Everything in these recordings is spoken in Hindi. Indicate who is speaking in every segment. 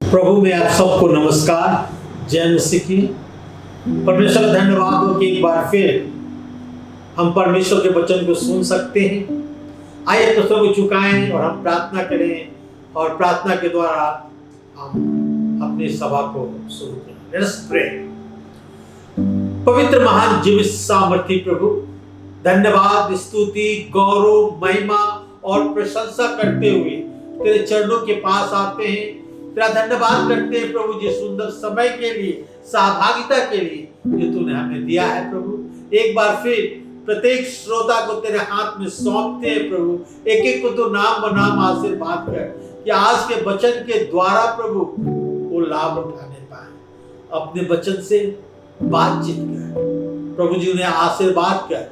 Speaker 1: प्रभु में आप सबको नमस्कार। जय मसीह की। परमेश्वर का धन्यवाद हो कि एक बार फिर हम परमेश्वर के वचन को सुन सकते हैं। आइए तो सब झुकाएं और हम प्रार्थना करें और प्रार्थना के द्वारा हम अपनी सभा को शुरू करें। Let's pray. पवित्र महान जीवित सामर्थी प्रभु, धन्यवाद, स्तुति, गौरव, महिमा और प्रशंसा करते हुए तेरे चरणों के पास आते हैं। तेरा धन्यवाद करते हैं प्रभु जी सुंदर समय के लिए, सहभागिता के लिए जो तूने हमें दिया है। प्रभु एक बार फिर प्रत्येक श्रोता को तेरे हाथ में सौंपते हैं प्रभु। एक एक को तो नाम बनाम आशीर्वाद कर कि आज के वचन के द्वारा प्रभु वो लाभ उठाने पाए। अपने वचन से बातचीत कर प्रभु जी, उन्हें आशीर्वाद कर।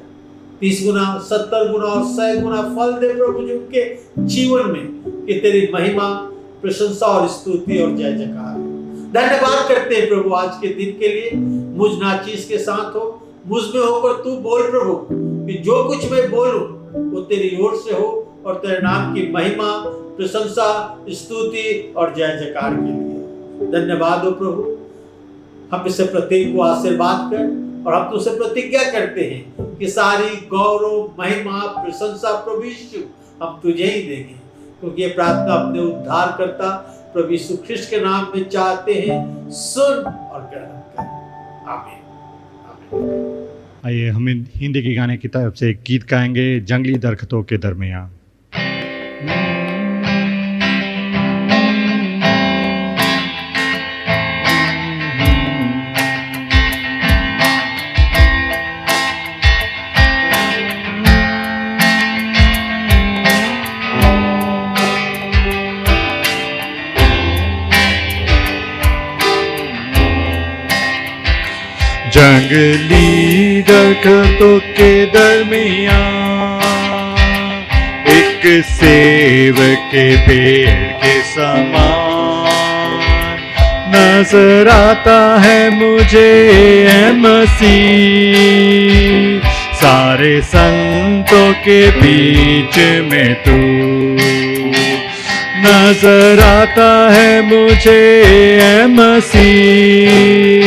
Speaker 1: 30 गुना, 70 गुना और 100 गुना फल दे प्रभु जी उनके जीवन में, कि तेरी महिमा, प्रशंसा और स्तुति और जय जयकार। धन्यवाद करते हैं प्रभु आज के दिन के लिए। मुझ नाचीज के साथ हो, मुझ में होकर तू बोल प्रभु, कि जो कुछ मैं बोलूं वो तेरी ओर से हो और तेरे नाम की महिमा, प्रशंसा, स्तुति और जय जयकार के लिए। धन्यवाद हो प्रभु। हम इससे प्रत्येक को आशीर्वाद कर और हम तुझसे प्रतिज्ञा करते हैं कि सारी गौरव, महिमा, प्रशंसा प्रभु यीशु हम तुझे ही देंगे, क्योंकि ये प्रार्थना अपने उद्धार करता प्रभु यीशु ख्रिस्ट के नाम में चाहते हैं। सुन और ग्रहण कर। आमीन।
Speaker 2: आइए हम हिंदी के गाने की तरफ से एक गीत गाएंगे, जंगली दरख्तों के दरमियान। जंगली दरख्तों के दरमियान एक सेब के पेड़ के समान नजर आता है मुझे ऐ मसीह। सारे संतों के बीच में तू नजर आता है मुझे ऐ मसीह।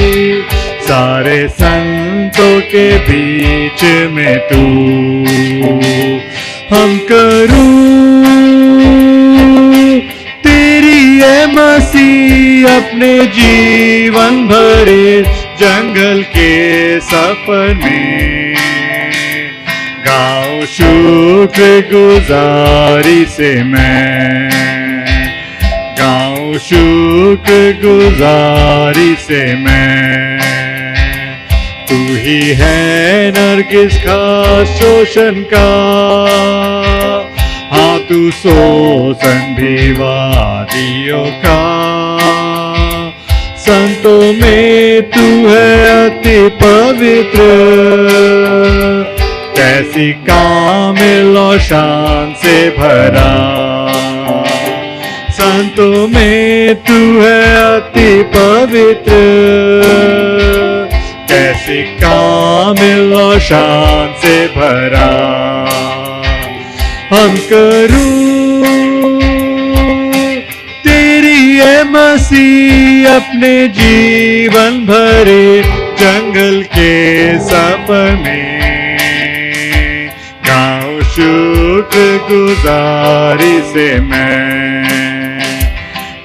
Speaker 2: सारे संतों के बीच में तू हम करूं तेरी ऐ मसीह अपने जीवन भरे जंगल के सफर में। गाऊं शुक्र गुजारी से मैं, गाऊं शुक्र गुजारी से मैं। तू ही है नरगिस का शोषण का, हाँ तू शोषण भी वादियों का। संतों में तू है अति पवित्र, कैसी कामिल और शान से भरा। संतों में तू है अति पवित्र, कैसी कामिल और शान से भरा। हम करूं तेरी ऐ मसीह अपने जीवन भरे जंगल के सफर में। गाऊं शुक्र गुजारी से मैं,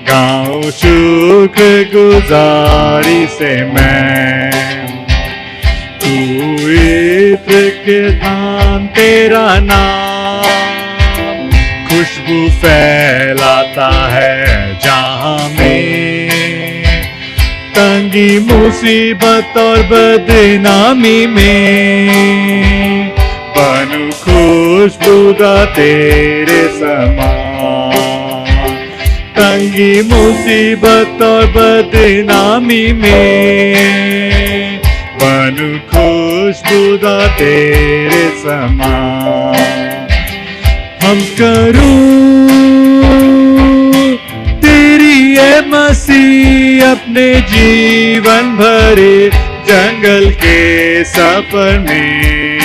Speaker 2: गाऊं शुक्र गुजारी से मैं। तू इत्र के धाम तेरा नाम खुशबू फैलाता है जहां में। तंग तंगी मुसीबत और बदनामी में बनूं खुशबूदार तेरे समान। तंगी मुसीबत और बदनामी में बनूं खुशबूदार तेरे समान। हम करूं तेरी ये मसीह अपने जीवन भरे जंगल के सफर में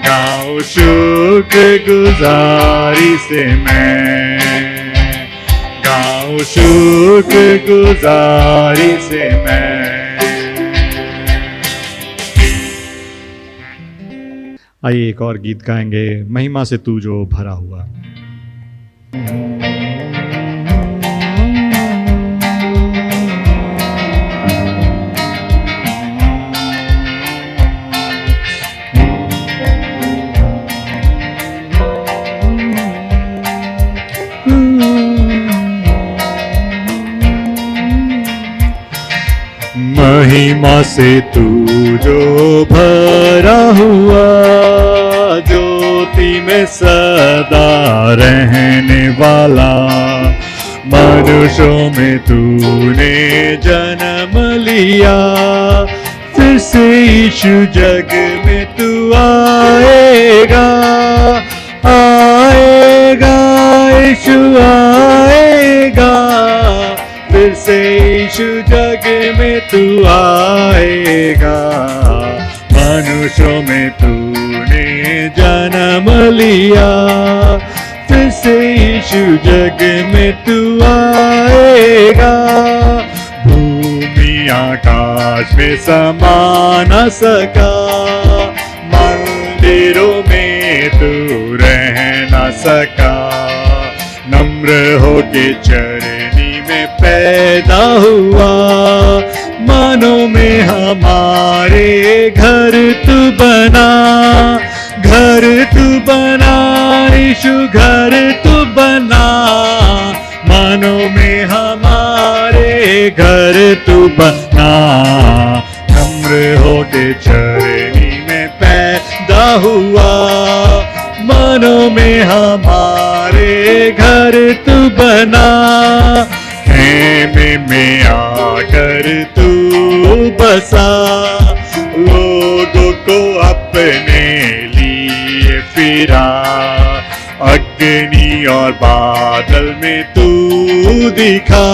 Speaker 2: गाऊं शुक्र गुजारी से मैं गाऊं शुक्र गुजारी से मैं। आइए एक और गीत गाएंगे, महिमा से तू जो भरा हुआ। महिमा से तू जो भरा हुआ, ज्योति में सदा रहने वाला, मनुष्यों में तूने जन्म लिया, फिर से यीशु जग में तू आएगा, आएगा यीशु आएगा, फिर से यीशु जग में तू आएगा, मनुष्यों में तूने जन्म लिया, फिर से यीशु जग में तू आएगा। भूमि आकाश में समा न सका, मंदिरों में तू रह न सका, नम्र होके चरनी में पैदा हुआ, मानो में हमारे घर तू बना, घर तू बना यीशु घर तू बना, मानो में हमारे घर तू बना, नम्र होके चरनी में पैदा हुआ, मानो में हमारे घर तू बना, खेमे में आकर तू बसा, लोगों को अपने लिए फिरा, अग्नि और बादल में तू दिखा,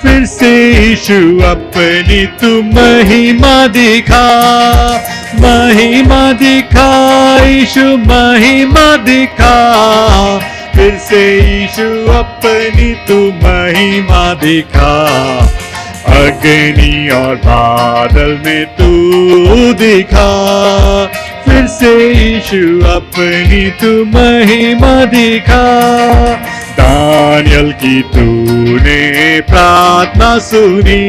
Speaker 2: फिर से यीशु अपनी तू महिमा दिखा, महिमा दिखा यीशु महिमा दिखा, फिर से यीशु अपनी तू महिमा दिखा, अग्नि और बादल में तू दिखा, फिर से यीशु अपनी तू महिमा दिखा। दानियल की तूने प्रार्थना सुनी,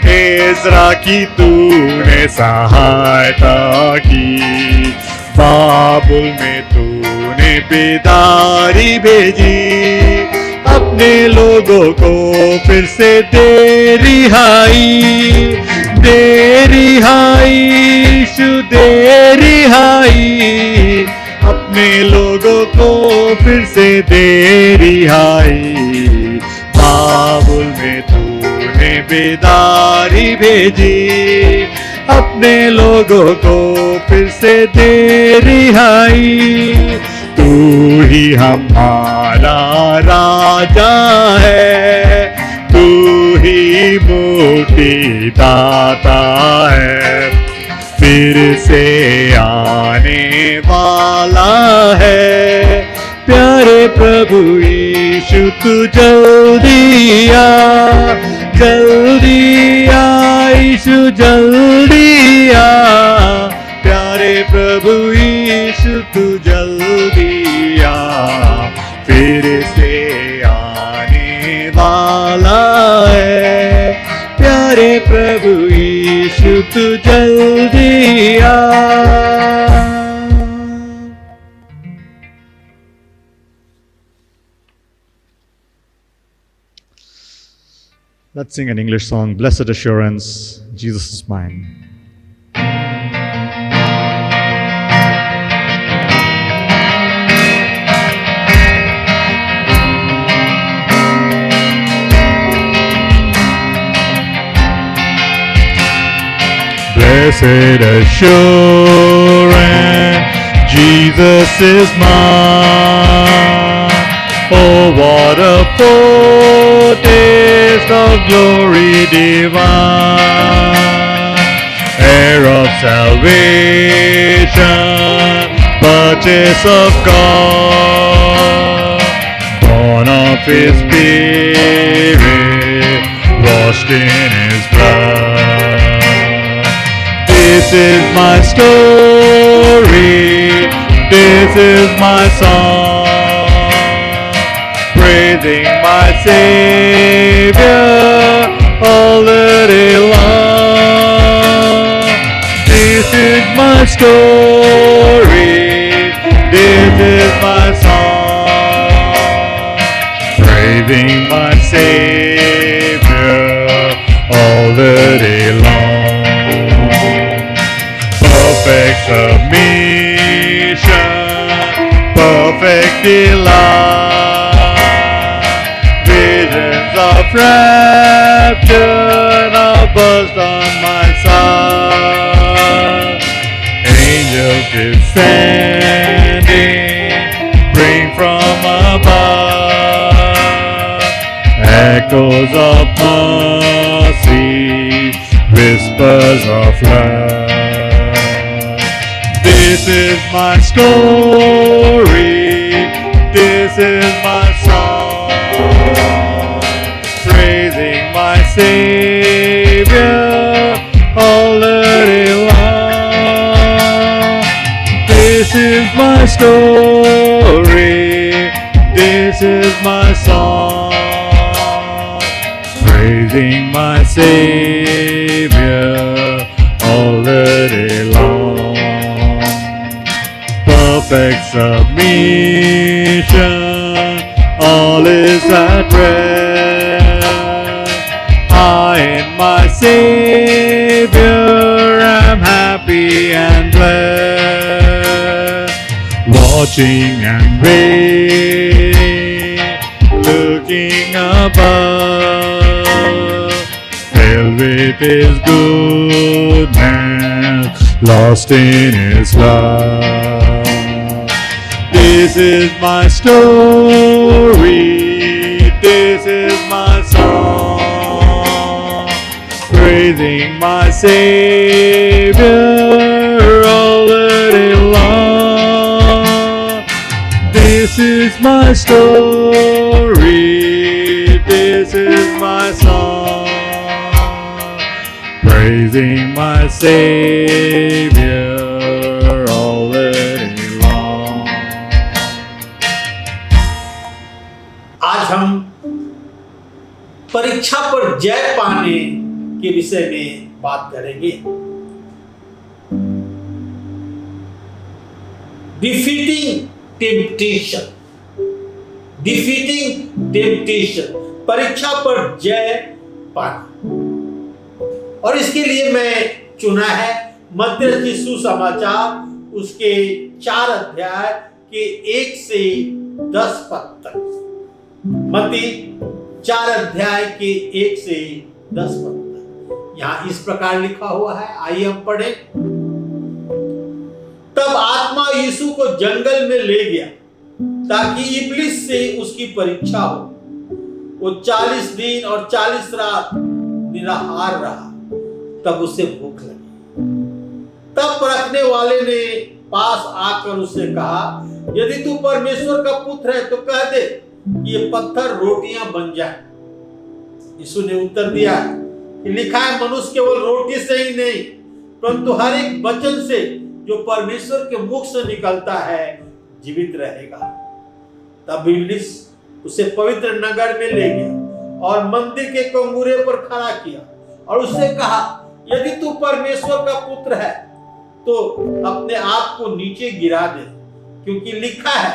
Speaker 2: एज़रा की तूने सहायता की, बाबुल में तूने बेदारी भेजी, अपने लोगों को फिर से दे रिहाई, दे रिहाई यीशु दे रिहाई, अपने लोगों को फिर से दे रिहाई, बाबुल में तूने बेदारी भेजी, अपने लोगों को फिर से दे रिहाई, तू ही हमारा राजा है, तू ही मुक्ति दाता है, फिर से आने वाला है, प्यारे प्रभु यीशु तू जल्दी आ, जल्दी आ यीशु जल्दी आ, प्यारे प्रभु यीशु तू जल्दी आ, फिर से आने वाला है, प्यारे प्रभु यीशु तू जल्दी आ। Let's sing an English song, Blessed Assurance, Jesus is mine. Blessed assurance, Jesus is mine. Oh, what a foretaste of glory divine. Heir of salvation, purchase of God. Born of His Spirit, washed in His blood. This is my story, this is my song, praising my Savior all the day long. This is my story, this is my song, praising my Savior all the day long. Perfect submission, perfect delight, visions of rapture now burst on my side. Angels descending, bring from above echoes of mercy, whispers of love. This is my story, this is my song, praising my Savior all the day long. This is my story, this is my song, praising my Savior all the day long. Perfect submission, all is at rest. I in my Savior am happy and blessed. Watching and waiting, looking above, filled with His goodness, lost in His love. This is my story, this is my song, praising my Savior all the day long. This is my story, this is my song, praising my Savior all the day long.
Speaker 1: आज हम परीक्षा पर जय पाने के विषय में बात करेंगे। डिफीटिंग टेम्पटेशन, परीक्षा पर जय पाना। और इसके लिए मैं चुना है मत्ती रचित सुसमाचार उसके 4 अध्याय के 1 से 10 पद तक। मत्ती 4 अध्याय के 1 से 10 पद तक यहाँ इस प्रकार लिखा हुआ है, आइए हम पढ़ें। तब आत्मा यीशु को जंगल में ले गया ताकि इब्लिस से उसकी परीक्षा हो। वो 40 दिन और 40 रात निराहार रहा, तब उसे भूख लगी। तब परखने वाले ने पास आकर उससे कहा, यदि तू परमेश्वर का पुत्र है तो कह दे कि ये पत्थर रोटियां बन जाए। यीशु ने उत्तर दिया कि लिखा है, मनुष्य केवल रोटी से ही नहीं परंतु हर एक वचन से जो परमेश्वर के मुख से निकलता है जीवित रहेगा। तब इब्लिस उसे पवित्र नगर में ले गया और मंदिर के कंगूरे पर खड़ा किया और उससे कहा, यदि तू परमेश्वर का पुत्र है तो अपने आप को नीचे गिरा दे, क्योंकि लिखा है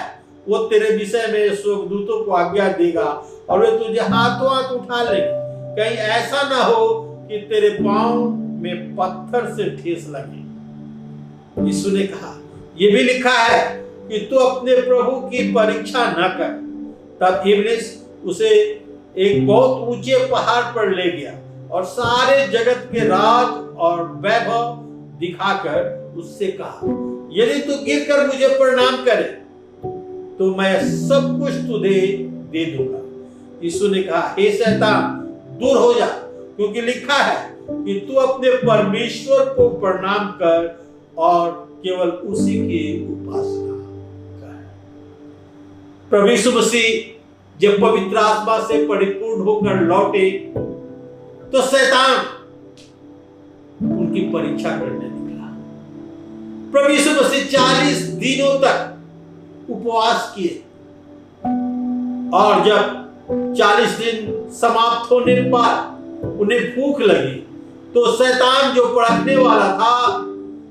Speaker 1: वो तेरे विषय में स्वर्गदूतों को आज्ञा देगा और वे तुझे हाथों हाथ उठा लेंगे, कहीं ऐसा ना हो कि तेरे पांव में पत्थर से ठेस लगे। यीशु ने कहा, यह भी लिखा है कि तू अपने प्रभु की परीक्षा न कर। तब इब्लिस उसे एक बहुत ऊंचे पहाड़ पर ले गया और सारे जगत के राज और वैभव दिखाकर उससे कहा, यदि तू गिरकर मुझे प्रणाम करे तो मैं सब कुछ तुझे दे दूंगा। यीशु ने कहा, हे शैतान, दूर हो जा, क्योंकि लिखा है कि तू अपने परमेश्वर को प्रणाम कर और केवल उसी की उपासना कर। प्रभु यीशु मसीह जब पवित्र आत्मा से परिपूर्ण होकर लौटे तो शैतान उनकी परीक्षा करने निकला। प्रभु यीशु मसीह 40 दिनों तक उपवास किए और जब 40 दिन समाप्त होने पर उन्हें भूख लगी तो शैतान जो परखने वाला था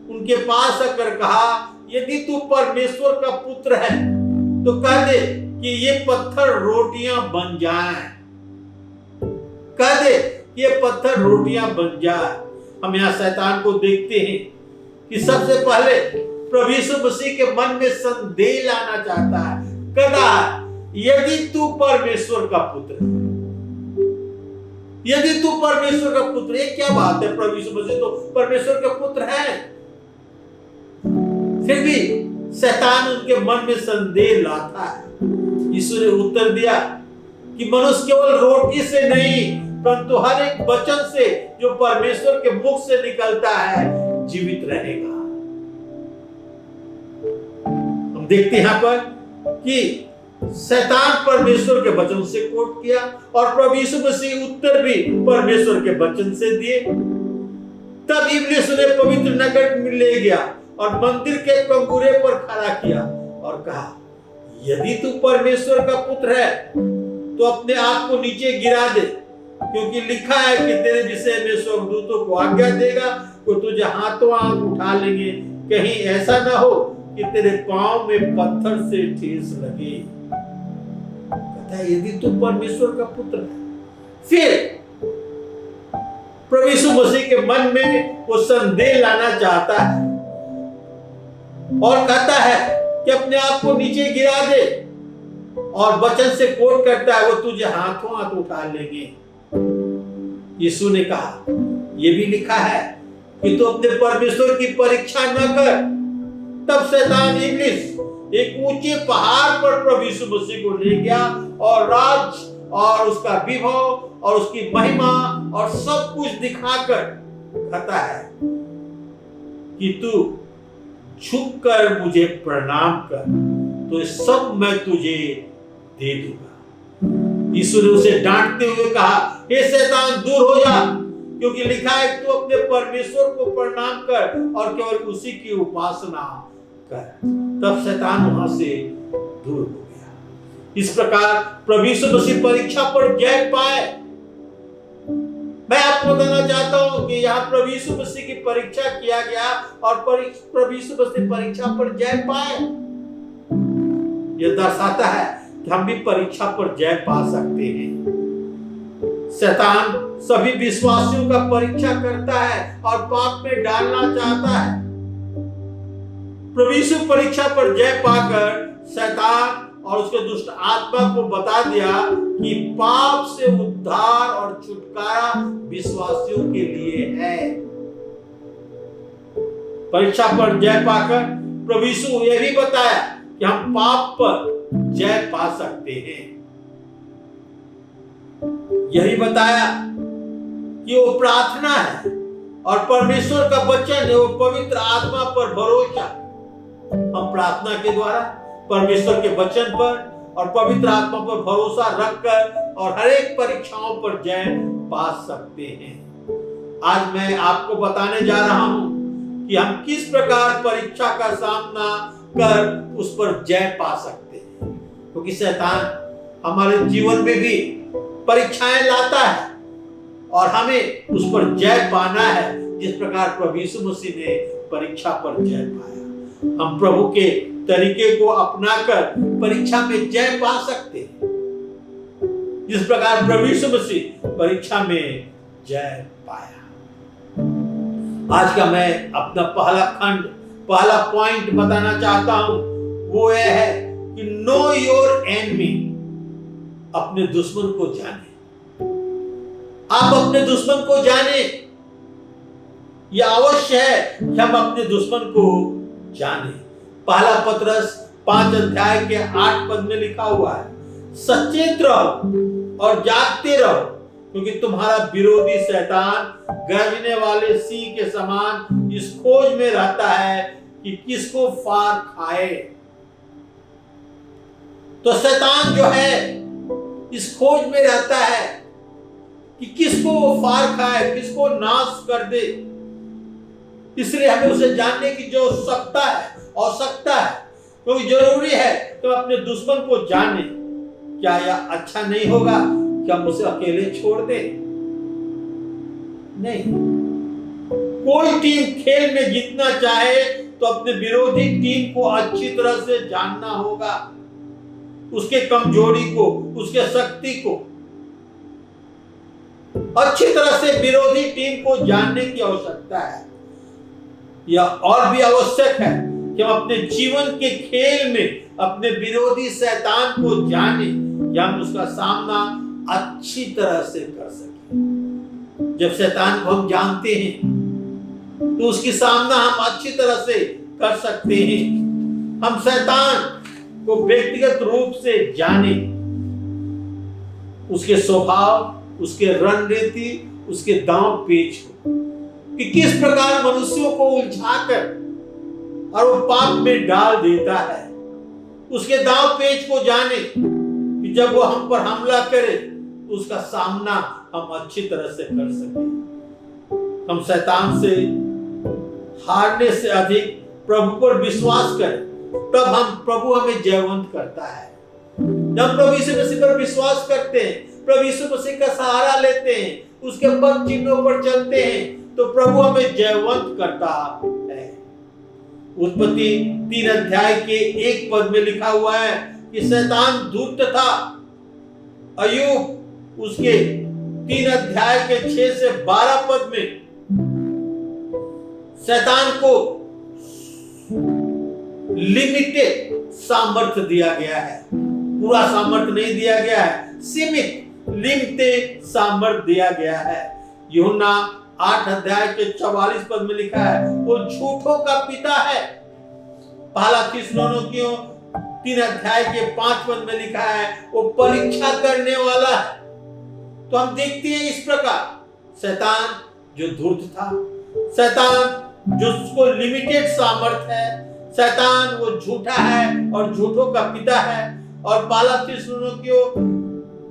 Speaker 1: उनके पास आकर कहा, यदि तू परमेश्वर का पुत्र है तो कह दे कि ये पत्थर रोटियां बन जाएं। कह दे कि ये पत्थर रोटियां बन जाए। हम यहाँ शैतान को देखते हैं कि सबसे पहले प्रभु यीशु मसीह के मन में संदेह लाना चाहता है। कहता है, यदि तू परमेश्वर का पुत्र है, यदि तू परमेश्वर का पुत्र, ये क्या बात है? प्रभु यीशु मसीह तो परमेश्वर का पुत्र है। फिर भी शैतान उनके मन में संदेह लाता है। यीशु ने उत्तर दिया कि मनुष्य केवल रोटी से नहीं परंतु हर एक वचन से जो परमेश्वर के मुख से निकलता है जीवित रहेगा। हम देखते हैं यहां पर कि शैतान परमेश्वर के वचन से कोट किया और प्रभु यीशु मसीह उत्तर भी परमेश्वर के वचन से दिए। तब इब्लिस उन्हें पवित्र नगर में ले गया और मंदिर के कंगूरे पर खड़ा किया और कहा, यदि तू परमेश्वर का पुत्र है तो अपने आप को नीचे गिरा दे, क्योंकि लिखा है कि तेरे विषय में स्वर्गदूतों को आज्ञा देगा, वो तुझे हाथों हाथ उठा लेंगे, कहीं ऐसा ना हो कि तेरे पांव में पत्थर से ठेस लगे। कहता है, यदि तू परमेश्वर का पुत्र है। फिर प्रभु यीशु मसीह के मन में वो संदेह लाना चाहता है और कहता है कि अपने आप को नीचे गिरा दे और वचन से कोट करता है, वो तुझे हाथों हाथ उठा लेंगे। यीशु ने कहा, यह भी लिखा है कि तू अपने परमेश्वर की परीक्षा न कर। तब शैतान इब्लिस एक ऊंचे पहाड़ पर प्रभु यीशु मसीह को ले गया और राज और उसका विभव और उसकी महिमा और सब कुछ दिखाकर कहता है कि तू झुककर मुझे प्रणाम कर तो सब मैं तुझे दे दूंगा। यीशु ने उसे डांटते हुए कहा, हे शैतान, दूर हो जा, क्योंकि लिखा है तू अपने परमेश्वर को प्रणाम कर और केवल उसी की उपासना कर। तब शैतान वहां से दूर हो गया। इस प्रकार प्रभु यीशु मसीह परीक्षा पर जय पाए। मैं आपको बताना चाहता हूं कि यहाँ प्रभु यीशु मसीह की परीक्षा किया गया और प्रभु यीशु मसीह परीक्षा पर जय पाए। यह दर्शाता है कि हम भी परीक्षा पर जय पा सकते हैं। शैतान सभी विश्वासियों का परीक्षा करता है और पाप में डालना चाहता है। प्रभु यीशु परीक्षा पर जय पाकर शैतान और उसके दुष्ट आत्मा को बता दिया कि पाप से उद्धार और छुटकारा विश्वासियों के लिए है। परीक्षा पर जय पाकर प्रभु यीशु यह भी बताया कि हम पाप पर जय पा सकते हैं। यही बताया कि वो प्रार्थना है और परमेश्वर का वचन है, वो पवित्र आत्मा पर भरोसा। हम प्रार्थना के द्वारा परमेश्वर के वचन पर और पवित्र आत्मा पर भरोसा रखकर और हर एक परीक्षाओं पर जय पा सकते हैं। आज मैं आपको बताने जा रहा हूं कि हम किस प्रकार परीक्षा का सामना कर उस पर जय पा सकते हैं, क्योंकि शैतान हमारे जीवन में भी परीक्षाएं लाता है और हमें उस पर जय पाना है, जिस प्रकार प्रभु यीशु मसीह ने परीक्षा पर जय पाया। हम प्रभु के तरीके को अपनाकर परीक्षा में जय पा सकते हैं। जिस प्रकार प्रभु यीशु मसीह परीक्षा में जय पाया। आज का मैं अपना पहला पॉइंट बताना चाहता हूं, वो यह है कि नो योर एनिमी, अपने दुश्मन को जाने। आप अपने दुश्मन को जाने, यह अवश्य है कि हम अपने दुश्मन को जाने। पहला पतरस 5 अध्याय के 8 पद में लिखा हुआ है, सचेत रहो और जागते रहो, क्योंकि तुम्हारा विरोधी शैतान गरजने वाले सिंह के समान इस खोज में रहता है कि किसको फाड़ खाए। तो शैतान जो है इस खोज में रहता है कि किसको वो फाड़ खाए, किसको नाश कर दे। इसलिए हमें उसे जानने की जो आवश्यकता है, क्योंकि जरूरी है कि हम अपने दुश्मन को जाने। क्या यह अच्छा नहीं होगा कि हम उसे अकेले छोड़ दें? नहीं। कोई टीम खेल में जीतना चाहे तो अपने विरोधी टीम को अच्छी तरह से जानना होगा, उसके कमजोरी को, उसके शक्ति को। अच्छी तरह से विरोधी टीम को जानने की आवश्यकता है। यह और भी आवश्यक है कि हम अपने जीवन के खेल में अपने विरोधी शैतान को जाने, या हम उसका सामना अच्छी तरह से कर सकें। जब शैतान को हम जानते हैं तो उसकी सामना हम अच्छी तरह से कर सकते हैं। हम शैतान को व्यक्तिगत रूप से जाने, उसके स्वभाव, उसके रणनीति, उसके दांव पेच को, कि किस प्रकार मनुष्यों को उलझाकर और वो पाप में डाल देता है। उसके दांव पेच को जाने कि जब वो हम पर हमला करे तो उसका सामना हम अच्छी तरह से कर सकें। हम शैतान से हारने से अधिक प्रभु पर विश्वास करें, तब प्रभु हमें जयवंत करता है। जब प्रभु यीशु मसीह पर विश्वास करते हैं, प्रभु यीशु मसीह का सहारा लेते हैं, उसके पद चिन्हों पर चलते हैं, तो प्रभु हमें जयवंत करता है। उत्पत्ति 3 अध्याय के 1 पद में लिखा हुआ है कि शैतान धूर्त था। अय्यूब उसके 3 अध्याय के 6 से 12 पद में शैतान को लिमिटेड सामर्थ्य दिया गया है। पूरा सामर्थ्य नहीं दिया गया है, सीमित लिमिटेड सामर्थ्य दिया गया है। यूहन्ना 8 अध्याय के 44 पद में लिखा है, वो झूठों का पिता है। पहला थिस्सलुनीकियों 3 अध्याय के 5 पद में लिखा है, वो परीक्षा करने वाला है। तो हम देखते हैं इस प्रकार शैतान जो धूर्त था, शैतान जिसको लिमिटेड सामर्थ्य है, शैतान वो झूठा है और झूठों का पिता है। और पहला थिस्सलुनीकियों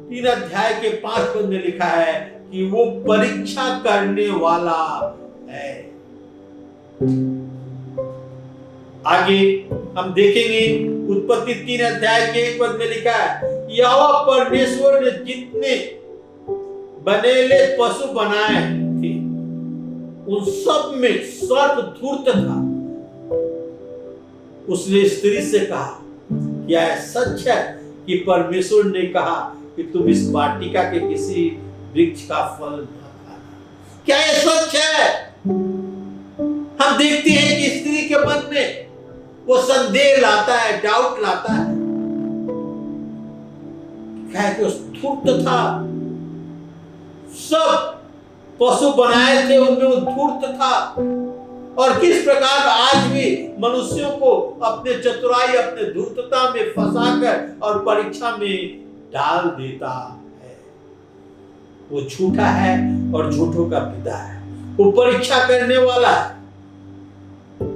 Speaker 1: 3 अध्याय के 5 पद में लिखा है कि वो परीक्षा करने वाला है। आगे हम देखेंगे उत्पत्ति 3 अध्याय के 1 पद में लिखा है, यहोवा परमेश्वर ने जितने बनेले पशु बनाए थे उन सब में सर्प धूर्त था। उसने स्त्री से कहा, क्या यह सच है कि परमेश्वर ने कहा कि तुम इस वाटिका के किसी वृक्ष का फल न खाना? क्या यह सच है? हम देखते हैं कि स्त्री के मन में वो संदेह लाता है, डाउट लाता है। क्या है कि उस धूर्त था, सब पशु बनाए थे उनमें वो धूर्त था। और किस प्रकार आज भी मनुष्यों को अपने चतुराई, अपने धूर्तता में फंसाकर और परीक्षा में डाल देता है। वो झूठा है और झूठों का पिता है। वो परीक्षा करने वाला है।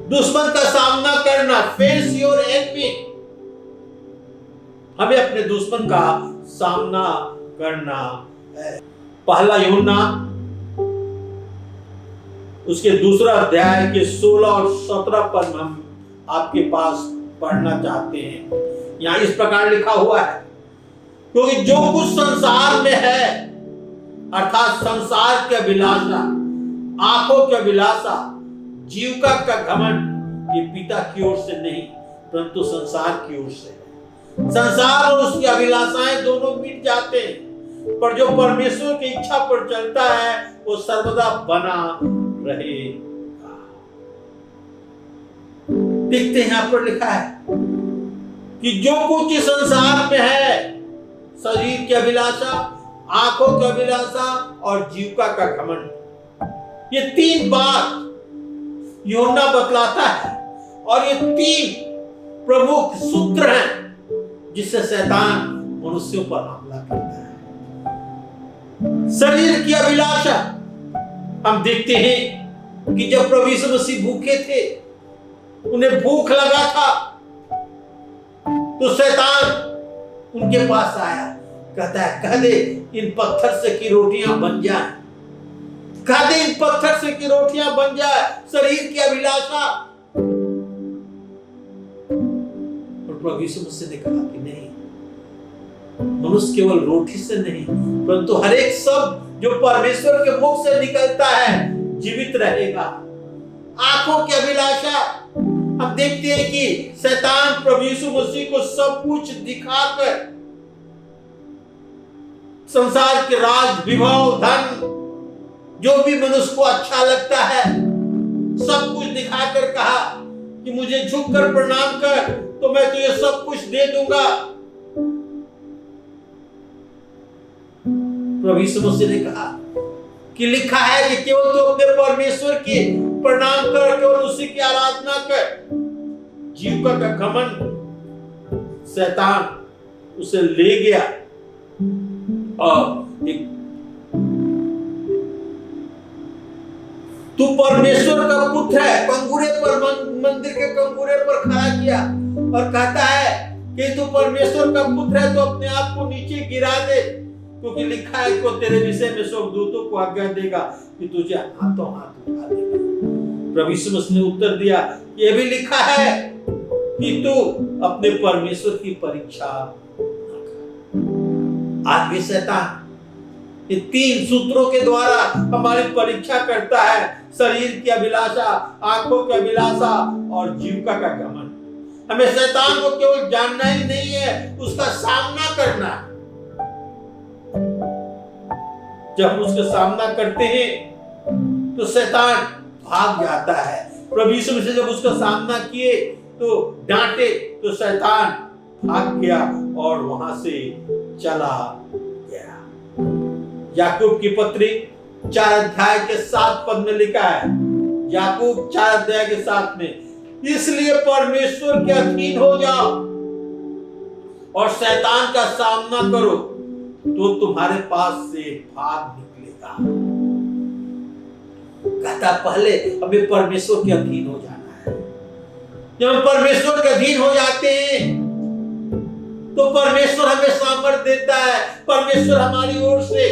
Speaker 1: दुश्मन का सामना करना, फेस योर एनिमी। हमें अपने दुश्मन का सामना करना है। पहला यूहन्ना उसके 2 अध्याय के 16 और 17 पद हम आपके पास पढ़ना चाहते हैं। यहां इस प्रकार लिखा हुआ है, क्योंकि जो कुछ संसार में है, अर्थात संसार की अभिलाषा, आंखों की अभिलाषा, जीविका का घमंड, ये पिता की ओर से नहीं परंतु संसार की ओर से है। संसार और उसकी अभिलाषाएं दोनों मिट जाते हैं, पर जो परमेश्वर की इच्छा पर चलता है वो सर्वदा बना रहेगा। देखते हैं यहां पर लिखा है कि जो कुछ इस संसार में है, शरीर की अभिलाषा, आंखों की अभिलाषा और जीविका का घमंड, ये 3 बात यूहन्ना बतलाता है। और ये 3 प्रमुख सूत्र हैं जिससे शैतान मनुष्यों पर हमला करता है। शरीर की अभिलाषा, हम देखते हैं कि जब प्रभु यीशु मसीह भूखे थे, उन्हें भूख लगा था, तो शैतान उनके पास आया, कहता है कह दे इन पत्थर से की रोटियां बन जाए, कह दे इन पत्थर से की रोटियां बन जाए। शरीर की अभिलाषा। और प्रभु यीशु मसीह ने कहा कि नहीं, मनुष्य केवल रोटी से नहीं परंतु हर एक शब्द जो परमेश्वर के मुख से निकलता है जीवित रहेगा। आंखों की अभिलाषा, हम देखते हैं कि शैतान प्रभु यीशु मसीह को सब कुछ दिखाकर संसार के राज, विभव, धन, जो भी मनुष्य को अच्छा लगता है, सब कुछ दिखाकर कहा कि मुझे झुककर प्रणाम कर तो मैं तुझे सब कुछ दे दूंगा। प्रभु यीशु मसीह ने कहा कि लिखा है कि केवल तो अपने परमेश्वर की प्रणाम कर, केवल उसी की आराधना कर। जीविका का घमंड शैतान उसे ले गया और एक तू परमेश्वर का पुत्र है, कंगूरे पर, मंदिर के कंगूरे पर खड़ा किया और कहता है कि तू परमेश्वर का पुत्र है तो अपने आप को नीचे गिरा दे, क्योंकि लिखा है कि तेरे विषय में स्वर्गदूतों को आज्ञा देगा कि तुझे हाथों हाथ उठा देगा। प्रभु यीशु मसीह ने उत्तर दिया, यह भी लिखा है कि तू अपने परमेश्वर की परीक्षा न कर। आज भी शैतान ये 3 सूत्रों के द्वारा हमारी परीक्षा करता है। शरीर की अभिलाषा, आंखों की अभिलाषा और जीविका का घमंड। हमें शैतान को केवल जानना ही नहीं है, उसका सामना करना है। जब हम उसका सामना करते हैं तो शैतान भाग जाता है। प्रभु यीशु मसीह जब उसका सामना किए तो डांटे तो शैतान भाग गया और वहां से चला गया। याकूब की पत्री 4 अध्याय के 7 पद में लिखा है, याकूब 4 अध्याय के 7 में, इसलिए परमेश्वर के अधीन हो जाओ और शैतान का सामना करो तो तुम्हारे पास से भाग निकलेगा। कहता पहले हमें परमेश्वर के अधीन हो जाना है। जब हम परमेश्वर के अधीन हो जाते हैं तो परमेश्वर हमें सामर्थ्य देता है, परमेश्वर हमारी ओर से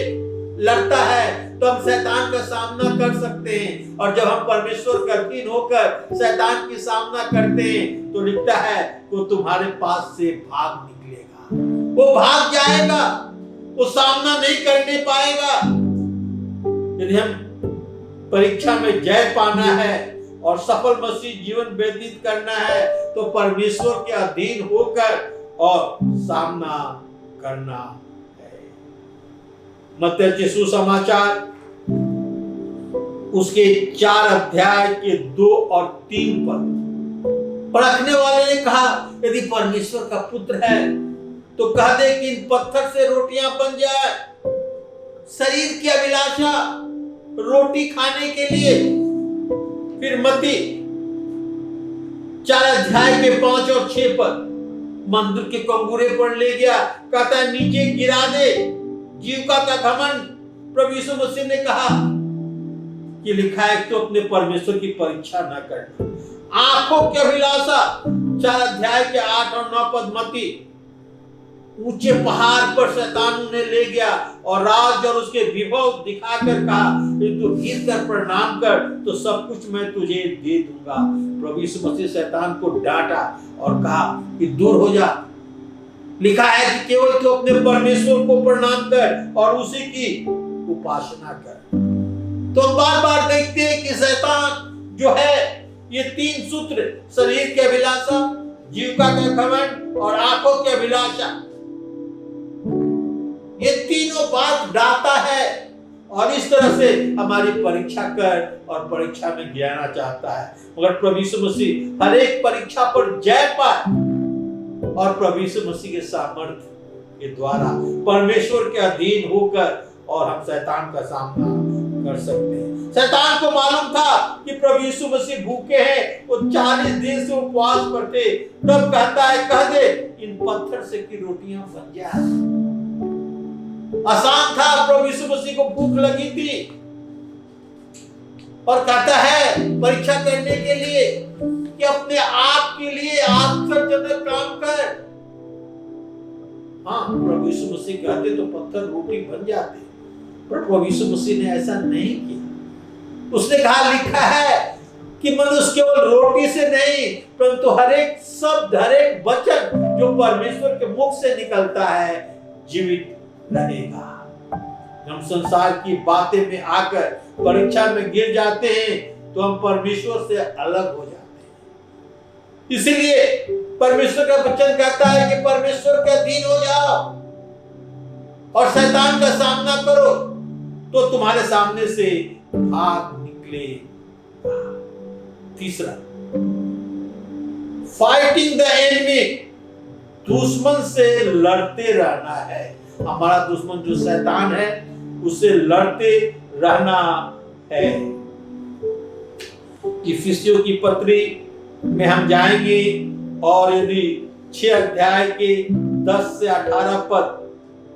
Speaker 1: लड़ता है तो हम शैतान का सामना कर सकते हैं। और जब हम परमेश्वर के अधीन होकर शैतान की सामना करते हैं तो लिखता है वो तुम्हारे पास से भाग निकलेगा, वो भाग जाएगा, वो सामना नहीं करने पाएगा। यदि हम परीक्षा में जय पाना है और सफल मसीह जीवन व्यतीत करना है तो परमेश्वर के अधीन होकर और सामना करना है। मत्ती सुसमाचार उसके 4 अध्याय के 2 और 3 पद पढ़ने वाले ने कहा, यदि परमेश्वर का पुत्र है तो कह दे कि इन पत्थर से रोटियां बन जाए। शरीर की अभिलाषा, रोटी खाने के लिए। फिर मत्ती 4 अध्याय के 5 और 6 पद मंदिर के कंगूरे पर ले गया, कहता है नीचे गिरा दे। जीविका का घमंड। प्रभु यीशु मसीह ने कहा कि लिखा है तो अपने परमेश्वर की परीक्षा न करना। आंखों की अभिलाषा 4 अध्याय के 8 और 9 पद मत्ती, ऊंचे पहाड़ पर शैतान उन्हें ले गया और राज और उसके विभव दिखाकर कहा कि तू गिर कर प्रणाम कर तो सब कुछ मैं तुझे दे दूंगा। प्रभु यीशु मसीह शैतान को डांटा और कहा कि दूर हो जा। लिखा है कि केवल तू अपने परमेश्वर को प्रणाम कर और उसी की उपासना कर। तो बार बार देखते हैं कि शैतान जो है ये 3 सूत्र, शरीर की अभिलाषा, जीविका का घमंड और आंखों की अभिलाषा, ये तीनों बात डालता है और इस तरह से हमारी परीक्षा कर और परीक्षा में गिराना चाहता है, मगर प्रभु यीशु मसीह हर एक परीक्षा पर जय पाए और प्रभु यीशु मसीह के सामर्थ्य के द्वारा परमेश्वर के अधीन होकर और हम शैतान का सामना कर सकते हैं। शैतान को मालूम था कि प्रभु यीशु मसीह भूखे हैं, वो 40 दिन से उपवास पर थे, तब कहता है कह दे इन पत्थर से की रोटियां बन जाए। आसान था, प्रभु यीशु मसीह को भूख लगी थी और कहता है परीक्षा करने के लिए कि अपने आप के लिए आश्चर्यजनक काम कर। हाँ, प्रभु यीशु मसीह कहते तो पत्थर रोटी बन जाते, पर प्रभु यीशु मसीह ने ऐसा नहीं किया। उसने कहा लिखा है कि मनुष्य केवल रोटी से नहीं परंतु हर एक शब्द, हर एक वचन जो परमेश्वर के मुख से निकलता है जीवित रहेगा। हम संसार की बातें में आकर परीक्षा में गिर जाते हैं तो हम परमेश्वर से अलग हो जाते हैं। इसलिए परमेश्वर का वचन कहता है कि परमेश्वर के अधीन हो जाओ और शैतान का सामना करो तो तुम्हारे सामने से भाग निकले। तीसरा, फाइटिंग द एनिमी, दुश्मन से लड़ते रहना है। हमारा दुश्मन जो शैतान है उससे लड़ते रहना है। इफिसियों की पत्री में हम जाएंगे और यदि 6 अध्याय के 10 से 18 पद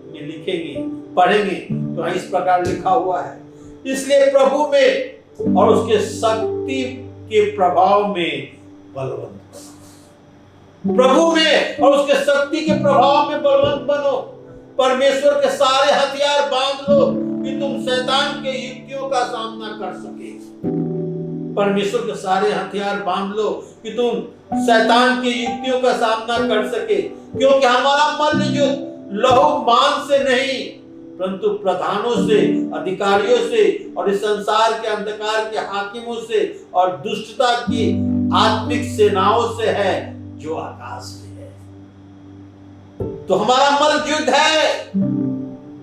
Speaker 1: में लिखेंगे, पढ़ेंगे तो इस प्रकार लिखा हुआ है, इसलिए प्रभु में और उसके शक्ति के प्रभाव में बलवंत बनो। प्रभु में और उसके शक्ति के प्रभाव में बलवंत बनो। परमेश्वर के सारे हथियार बांध लो कि तुम शैतान के युक्तियों का सामना कर सके। परमेश्वर के सारे हथियार बांध लो कि तुम शैतान की युक्तियों का सामना कर सके, क्योंकि हमारा मल्ल युद्ध लहू मांस से नहीं परंतु प्रधानों से, अधिकारियों से और इस संसार के अंधकार के हाकिमों से और दुष्टता की आत्मिक सेनाओं से है जो आकाश में है। तो हमारा मल्ल युद्ध है,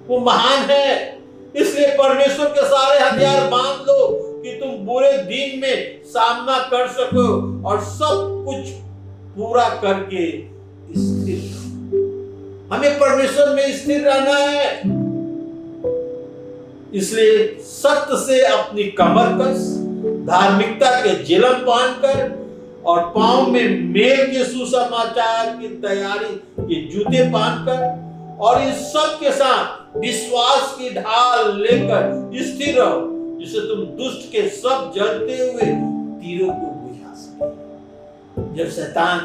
Speaker 1: वो महान है। इसलिए परमेश्वर के सारे हथियार बांध लो कि तुम बुरे दिन में सामना कर सको और सब कुछ पूरा करके स्थिर रहो। हमें परमेश्वर में स्थिर रहना है। इसलिए सत्य से अपनी कमर कस, धार्मिकता के जिलम पहन कर और पांव में मेल के सुसमाचार की तैयारी के जूते पहनकर और इस सब के साथ विश्वास की ढाल लेकर स्थिर रहो, जिससे तुम दुष्ट के सब जलते हुए तीरों को बुझा सके। जब शैतान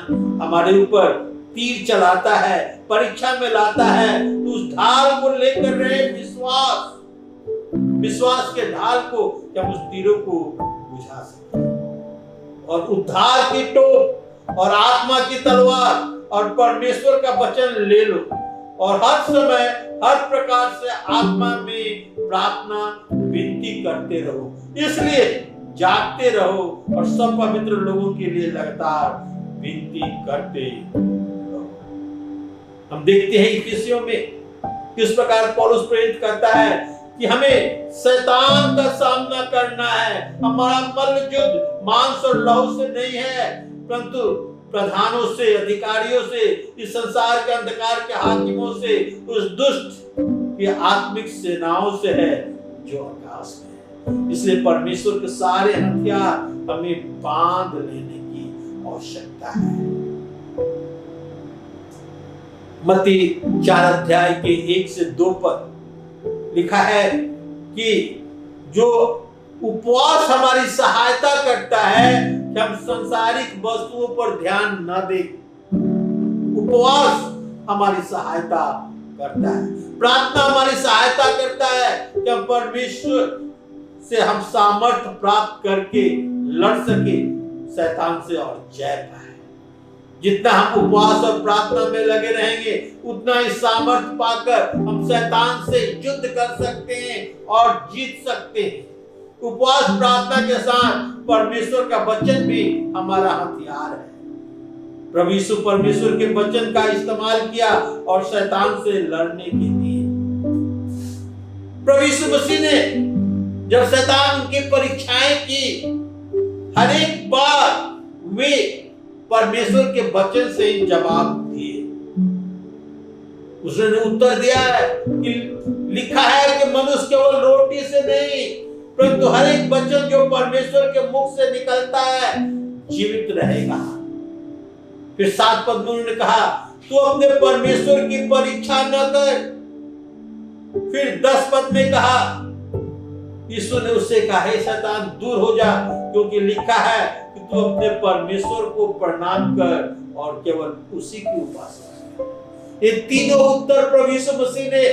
Speaker 1: हमारे ऊपर तीर चलाता है, परीक्षा में लाता है, तो उस ढाल को लेकर रहे विश्वास के ढाल को हम उस तीरों को बुझा सके। और उद्धार की टोप और आत्मा की तलवार और परमेश्वर का वचन ले लो और हर समय हर प्रकार से आत्मा में प्रार्थना विनती करते रहो। इसलिए जागते रहो और सब पवित्र लोगों के लिए लगातार विनती करते रहो। हम देखते हैं इफिसियों में किस प्रकार पौलुस प्रेरित करता है कि हमें शैतान का सामना करना है। हमारा मल्ल युद्ध मांस और लहू से नहीं है परंतु प्रधानों से, अधिकारियों से, इस संसार के अंधकार के हाकिमों से, उस दुष्ट की आत्मिक सेनाओं से है जो आकाश में है। इसलिए परमेश्वर के सारे हथियार हमें बांध लेने की आवश्यकता है। मत्ती 4 अध्याय के 1 से 2 पद लिखा है कि जो उपवास हमारी सहायता करता है कि हम सांसारिक वस्तुओं पर ध्यान न दें। उपवास हमारी सहायता करता है, प्रार्थना हमारी सहायता करता है कि हम परमेश्वर से हम सामर्थ्य प्राप्त करके लड़ सके शैतान से और जय पाए। जितना हम उपवास और प्रार्थना में लगे रहेंगे उतना ही सामर्थ्य पाकर हम शैतान से युद्ध कर सकते हैं और जीत सकते हैं। उपवास प्रार्थना के साथ परमेश्वर का वचन भी हमारा हथियार है। प्रभु यीशु परमेश्वर के वचन का इस्तेमाल किया और शैतान से लड़ने के लिए प्रभु यीशु मसीह ने जब शैतान उनकी परीक्षाएं की, हर एक बार वे परमेश्वर के वचन से ही जवाब दिए। उसने उत्तर दिया है कि लिखा है कि मनुष्य केवल रोटी से नहीं परंतु हर एक वचन जो परमेश्वर के मुख से निकलता है जीवित रहेगा। फिर 7 पद में उन्होंने कहा तू अपने परमेश्वर की परीक्षा न कर। फिर 10 पद में कहा, यीशु ने उससे कहा हे शैतान दूर हो जा, क्योंकि लिखा है कि तू अपने परमेश्वर को प्रणाम कर और केवल उसी की उपासना कर। ये तीनों उत्तर प्रभु यीशु मसीह ने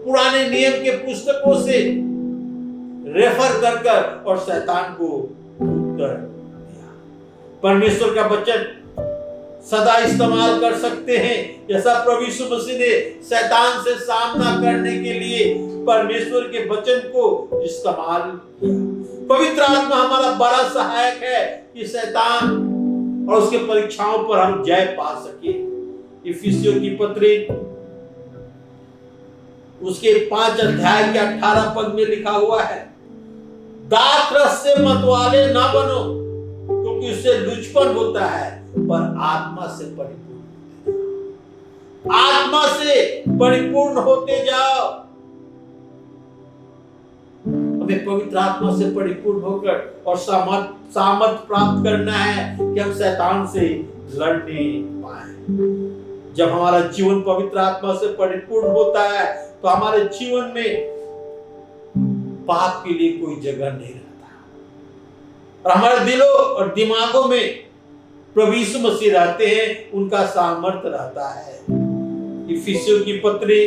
Speaker 1: पुराने नियम के पुस्तकों से रेफर कर और शैतान को उत्तर दिया। परमेश्वर का वचन सदा इस्तेमाल कर सकते हैं, जैसा प्रभु यीशु मसीह ने शैतान से सामना करने के लिए परमेश्वर के वचन को इस्तेमाल किया। पवित्र आत्मा हमारा बड़ा सहायक है कि शैतान और उसके परीक्षाओं पर हम जय पा सके। इफिसियों की पत्री उसके 5 अध्याय के 18 पद में लिखा हुआ है, दाख रस से मतवाले ना बनो, क्योंकि उससे लुचपन होता है, पर आत्मा से परिपूर्ण, आत्मा से परिपूर्ण होते जाओ। हमें पवित्र आत्मा से परिपूर्ण होकर और सामर्थ प्राप्त करना है कि हम शैतान से लड़ने पाए। जब हमारा जीवन पवित्र आत्मा से परिपूर्ण होता है तो हमारे जीवन में पाप के लिए कोई जगह नहीं रहता और हमारे दिलों और दिमागों में प्रभु यीशु मसीह रहते हैं, उनका सामर्थ्य रहता है। इफिसियों की पत्री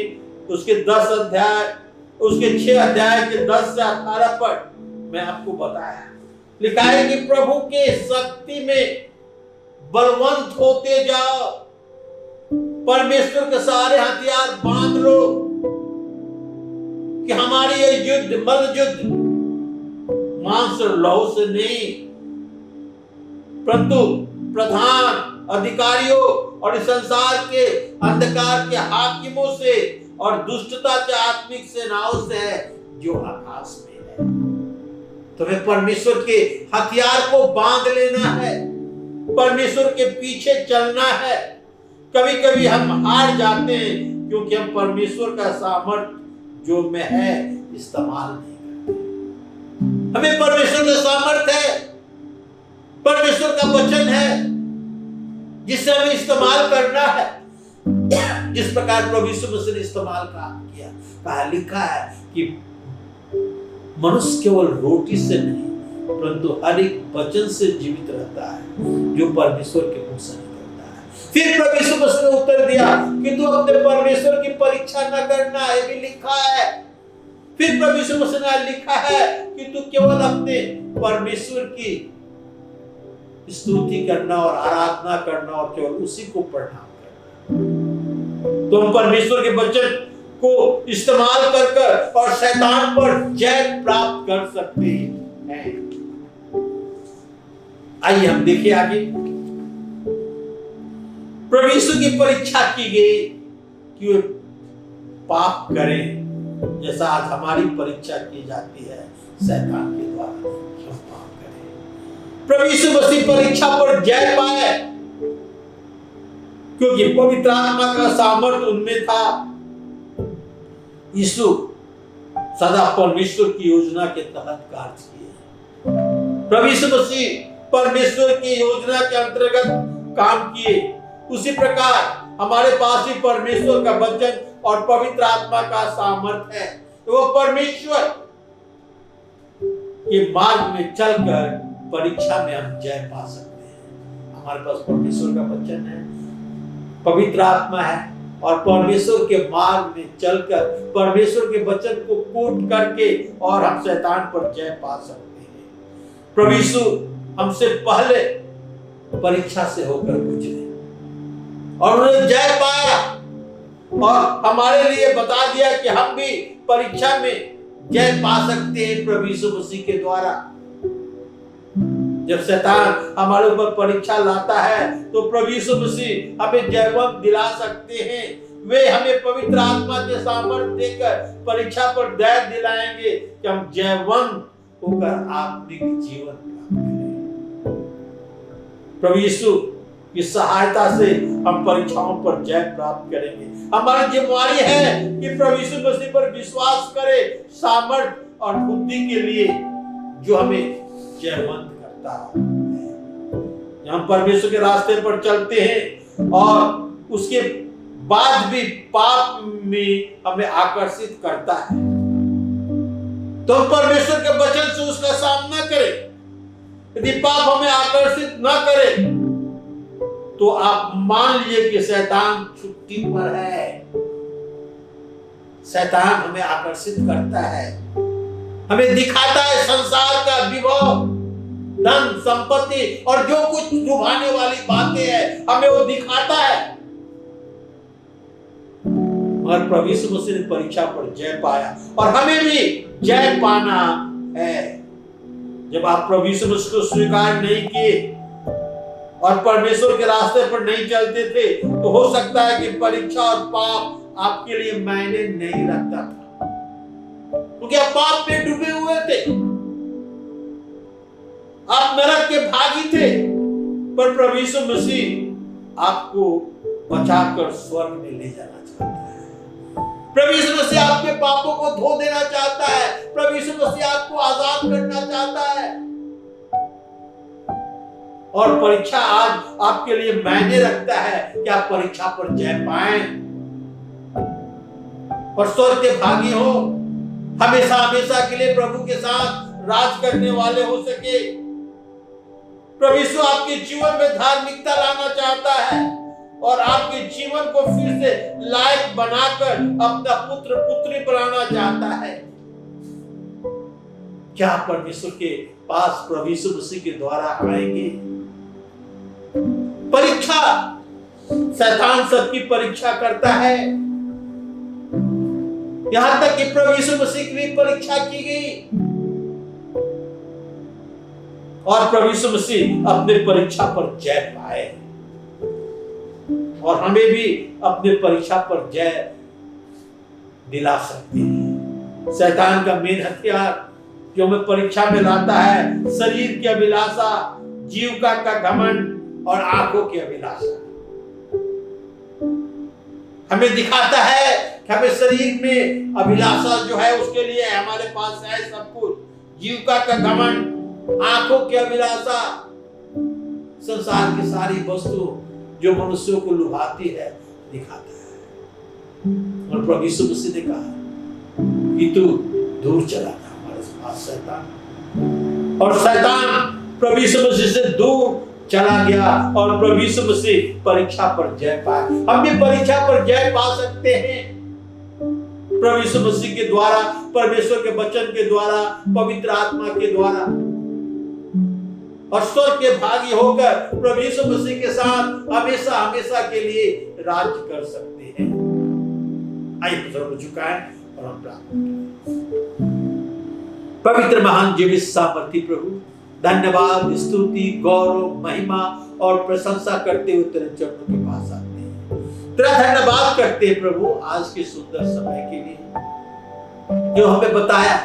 Speaker 1: उसके 10 अध्याय उसके 6 अध्याय के 10 से 18 पर मैं आपको बताया, लिखा है कि प्रभु के शक्ति में बलवंत होते जाओ, परमेश्वर के सारे हथियार बांध लो कि हमारी ये युद्ध मल युद्ध मांस और लहू से नहीं परंतु प्रधान अधिकारियों और इस संसार के अंधकार के हाकिमों से और दुष्टता के आत्मिक सेनाओं से है जो आकाश में है। तुम्हें परमेश्वर के हथियार को बांध लेना है, परमेश्वर के पीछे चलना है। कभी कभी हम हार जाते हैं क्योंकि हम परमेश्वर का सामर्थ्य जो में है इस्तेमाल नहीं करते। हमें परमेश्वर का सामर्थ्य है, परमेश्वर का वचन है जिसे हमें इस्तेमाल करना है, जिस प्रकार प्रभु यीशु मसीह ने इस्तेमाल किया। कहा लिखा है कि मनुष्य केवल रोटी से नहीं परंतु हर एक वचन से जीवित रहता है जो परमेश्वर के मुख से निकलता है। फिर प्रभु यीशु मसीह ने उत्तर दिया कि तू अपने परमेश्वर की परीक्षा न करना, ये भी लिखा है। फिर प्रभु यीशु मसीह ने लिखा है कि तू केवल अपने परमेश्वर की स्तुति करना और आराधना करना और केवल उसी को प्रणाम करना। तो हम परमेश्वर के वचन को इस्तेमाल कर और शैतान पर जय प्राप्त कर सकते हैं। आइए हम देखिए आगे। प्रभु यीशु की परीक्षा की गई कि वे पाप करें, जैसा आज हमारी परीक्षा की जाती है शैतान के द्वारा कि हम पाप करें। प्रभु यीशु मसीह परीक्षा पर जय पाए क्योंकि पवित्र आत्मा का सामर्थ्य उनमें था। यीशु सदा परमेश्वर की योजना के तहत कार्य किए। प्रभु यीशु मसीह परमेश्वर की योजना के अंतर्गत काम किए। उसी प्रकार हमारे पास भी परमेश्वर का वचन और पवित्र आत्मा का सामर्थ्य है। तो वो परमेश्वर के मार्ग में चलकर परीक्षा में हम जय पा सकते हैं। हमारे पास परमेश्वर का वचन है, पवित्र आत्मा है और परमेश्वर के मार्ग में चलकर परमेश्वर के वचन को कोट करके और हम शैतान पर जय पा सकते हैं। प्रभु यीशु हमसे पहले परीक्षा से होकर गुजरे और उन्होंने जय पाया और हमारे लिए बता दिया कि हम भी परीक्षा में जय पा सकते हैं प्रभु यीशु मसीह के द्वारा। जब शैतान हमारे ऊपर परीक्षा लाता है तो प्रभु यीशु मसीह हमें जयवंत दिला सकते हैं वे हमें पवित्र आत्मा के सामर्थ्य देकर परीक्षा पर धैर्य दिलाएंगे कि हम जयवंत होकर आत्मिक जीवन प्राप्त करें। प्रभु यीशु की सहायता से हम परीक्षाओं पर जय प्राप्त करेंगे। हमारी जिम्मेदारी है कि प्रभु यीशु मसीह पर विश्वास करें सामर्थ्य और बुद्धि के लिए जो हमें जयवंत करता है। हम परमेश्वर के रास्ते पर चलते हैं और उसके बाद भी पाप में हमें आकर्षित करता है, तो परमेश्वर के वचन से उसका सामना करें। यदि पाप हमें आकर्षित न करे तो आप मान लीजिए कि शैतान छुट्टी पर है। शैतान हमें आकर्षित करता है, हमें दिखाता है संसार का विभव, धन संपत्ति और जो कुछ लुभाने वाली बातें हैं, हमें वो दिखाता है। और प्रभु यीशु मसीह ने परीक्षा पर जय पाया और हमें भी जय पाना है। जब आप प्रभु यीशु मसीह को स्वीकार नहीं किए और परमेश्वर के रास्ते पर नहीं चलते थे, तो हो सकता है कि परीक्षा और पाप आपके लिए मायने नहीं रखता था, क्योंकि आप पाप में डूबे हुए थे, आप नरक के भागी थे। पर प्रभु यीशु मसीह आपको बचाकर स्वर्ग में ले जाना चाहता है। प्रभु यीशु मसीह आपके पापों को धो देना चाहता है। प्रभु यीशु मसीह आपको आजाद करना चाहता है। और परीक्षा आज आपके लिए मायने रखता है कि आप परीक्षा पर जय पाएं और स्वर्ग के भागी हो, हमेशा हमेशा के लिए प्रभु के साथ राज करने वाले हो सके। प्रभु यीशु आपके जीवन में धार्मिकता लाना चाहता है और आपके जीवन को फिर से लायक बनाकर अपना पुत्र पुत्री बनाना चाहता है। क्या परमेश्वर के पास प्रभु यीशु मसीह के द्वारा आएंगे? परीक्षा, शैतान सबकी परीक्षा करता है, यहां तक कि प्रभु यीशु मसीह की भी परीक्षा की गई और प्रभु यीशु मसीह अपने परीक्षा पर जय पाए। और हमें भी अपने परीक्षा पर जय दिला सकते हैं। शैतान का मेन हथियार जो हमें परीक्षा में लाता है, शरीर की अभिलाषा, जीविका का घमंड और आंखों की अभिलाषा। हमें दिखाता है कि हमें शरीर में अभिलाषा जो है उसके लिए हमारे पास है सब कुछ, जीविका का घमंड, आंखों की अभिलाषा, संसार की सारी वस्तु जो मनुष्यों को लुभाती है दिखाता है। और प्रभु यीशु मसीह ने कहा कि तू दूर चला था हमारे पास शैतान, और शैतान प्रभु यीशु मसीह से दूर चला गया और प्रभु यीशु मसीह परीक्षा पर जय पाए। हम भी परीक्षा पर जय पा सकते हैं प्रभु यीशु मसीह के द्वारा, परमेश्वर के वचन के द्वारा, पवित्र आत्मा के द्वारा, और स्वर्ग के भागी होकर प्रभु यीशु मसीह के साथ हमेशा हमेशा के लिए राज्य कर सकते हैं। आइए सर्व झुकाएं और हम प्रार्थना करें। पवित्र महान जीवित सामर्थी प्रभु, धन्यवाद, स्तुति, गौरव, महिमा और प्रशंसा करते हुए तेरे चरणों के पास आते हैं। तेरा धन्यवाद करते हैं प्रभु आज के सुंदर समय के लिए जो हमें बताया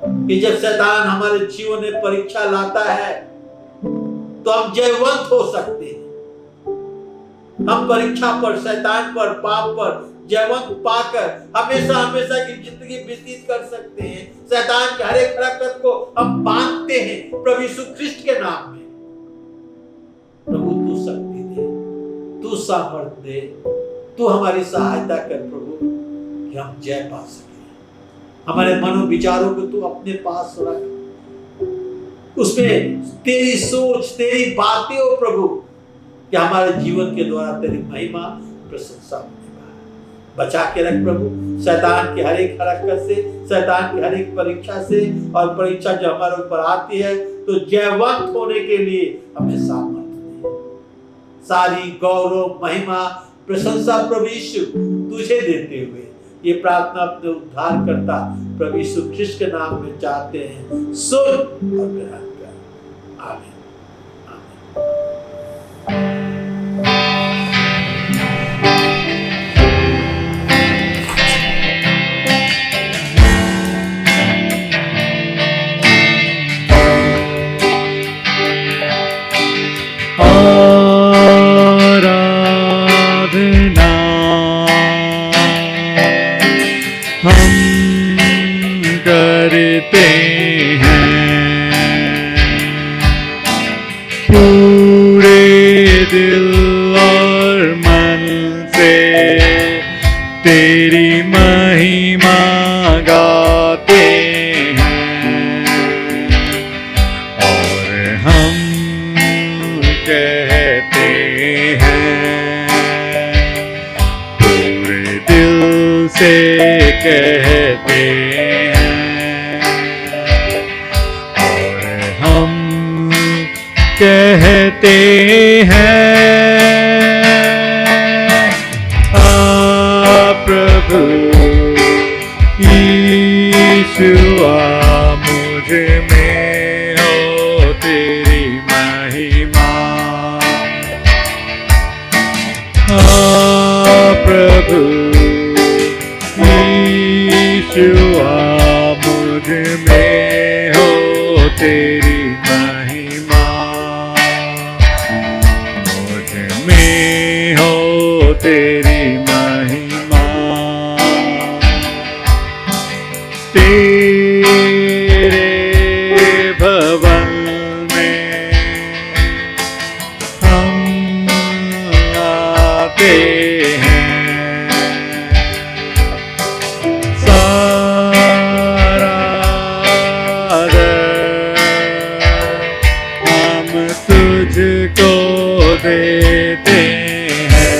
Speaker 1: कि जब शैतान हमारे जीवन में परीक्षा लाता है तो हम जयवंत हो सकते हैं। हम परीक्षा पर, शैतान पर, पाप पर जयवंत पाकर हमेशा हमेशा की जिंदगी व्यतीत कर सकते हैं। शैतान के हर एक हरकत को हम बांधते हैं प्रभु यीशु ख्रिस्ट के नाम में। प्रभु तू शक्ति दे, तू सामर्थ्य दे, तू हमारी सहायता कर प्रभु कि हम जय पा सके। हमारे मनो विचारों को तू अपने पास रख, उसमें तेरी सोच, तेरी बातें हो प्रभु कि हमारे जीवन के द्वारा तेरी महिमा प्रशंसा होने पाए। बचा के रख प्रभु शैतान की हर एक हरकत से, शैतान की हर एक परीक्षा से, और परीक्षा जो हमारे ऊपर आती है तो जयवंत होने के लिए हमें सामर्थ्य दे। सारी गौरव, महिमा, प्रशंसा प्रभु यीशु तुझे देते हुए ये प्रार्थना अपने उद्धार करता प्रभु यीशु ख्रिस्ट के नाम में चाहते हैं। सुन और ग्रहण कर। आमीन। आमीन।
Speaker 2: दिल और मन से तेरी महिमा गाते हैं और हम कहते हैं, पूरे दिल से कहते हैं और हम कहते हैं, प्रभु यीशु मुझ में हो तेरी महिमा। प्रभु यीशु मुझ में हो तेरी महिमा, मुझ में हो तेरी महिमा। तेरे भवन में हम आते हैं, सारा हम तुझको देते हैं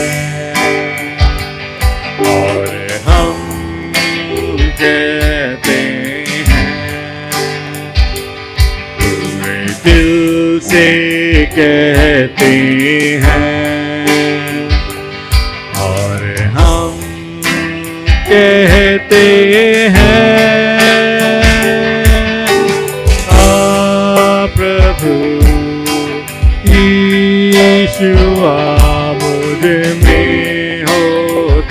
Speaker 2: और हम कहते हैं, पूरे दिल से कहते हैं और हम कहते हैं, प्रभु यीशु मुझ में हो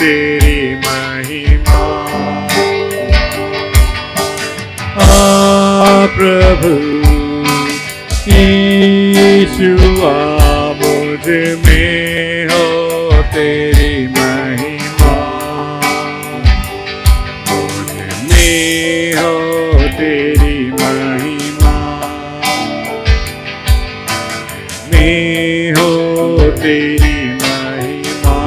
Speaker 2: तेरी महिमा। प्रभु यीशु मुझ में हो तेरी महिमा, मुझ में हो तेरी महिमा, में हो तेरी महिमा।